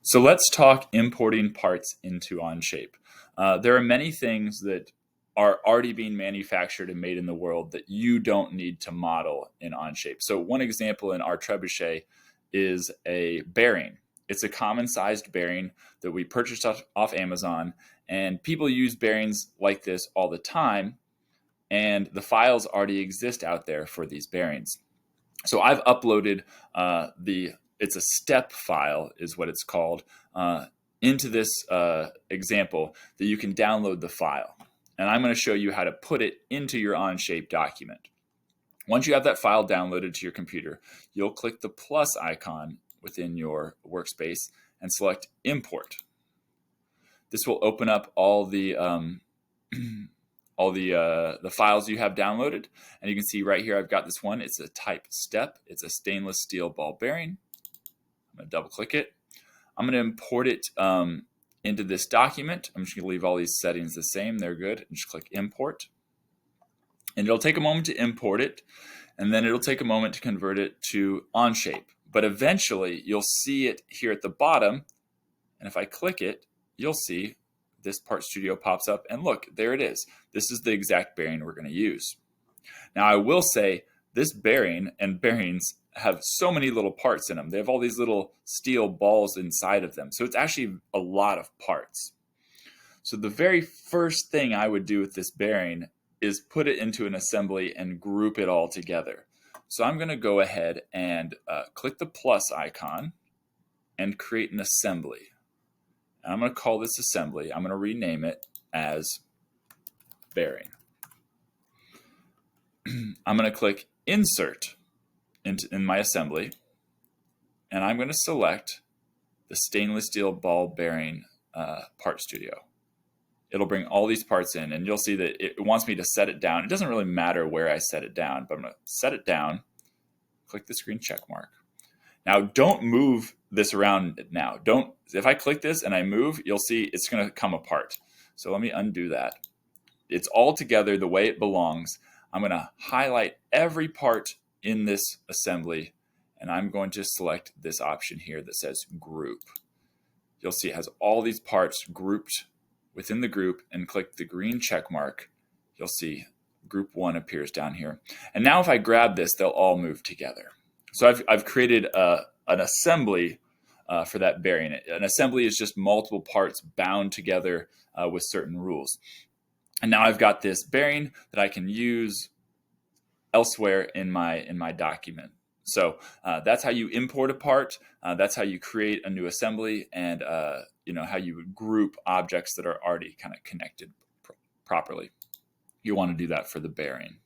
So let's talk importing parts into OnShape. There are many things that are already being manufactured and made in the world that you don't need to model in OnShape. So one example in our trebuchet is a bearing. It's a common sized bearing that we purchased off Amazon, and people use bearings like this all the time, and the files already exist out there for these bearings. So I've uploaded it's a step file is what it's called, into this example that you can download the file. And I'm going to show you how to put it into your OnShape document. Once you have that file downloaded to your computer, you'll click the plus icon within your workspace and select import. This will open up all the files you have downloaded, and you can see right here I've got this one. It's a type step. It's a stainless steel ball bearing. I'm going to double click it. I'm going to import it into this document. I'm just going to leave all these settings the same. They're good. And just click import, and it'll take a moment to import it, and then it'll take a moment to convert it to OnShape. But eventually you'll see it here at the bottom, and if I click it, you'll see this Part Studio pops up, and look, there it is. This is the exact bearing we're going to use. Now I will say this bearing and bearings have so many little parts in them. They have all these little steel balls inside of them. So it's actually a lot of parts. So the very first thing I would do with this bearing is put it into an assembly and group it all together. So I'm going to go ahead and click the plus icon and create an assembly. And I'm going to call this assembly. I'm going to rename it as bearing. I'm going to click insert in my assembly, and I'm going to select the stainless steel ball bearing Part Studio. It'll bring all these parts in, and you'll see that it wants me to set it down. It doesn't really matter where I set it down, but I'm going to set it down, click this green check mark. Now don't move this around now. If I click this and I move, you'll see it's going to come apart. So let me undo that. It's all together the way it belongs. I'm going to highlight every part in this assembly, and I'm going to select this option here that says group. You'll see it has all these parts grouped within the group, and click the green check mark. You'll see group 1 appears down here. And now if I grab this, they'll all move together. So I've created an assembly for that bearing. An assembly is just multiple parts bound together with certain rules. And now I've got this bearing that I can use elsewhere in my document. So that's how you import a part. That's how you create a new assembly, and how you would group objects that are already kind of connected properly. You want to do that for the bearing.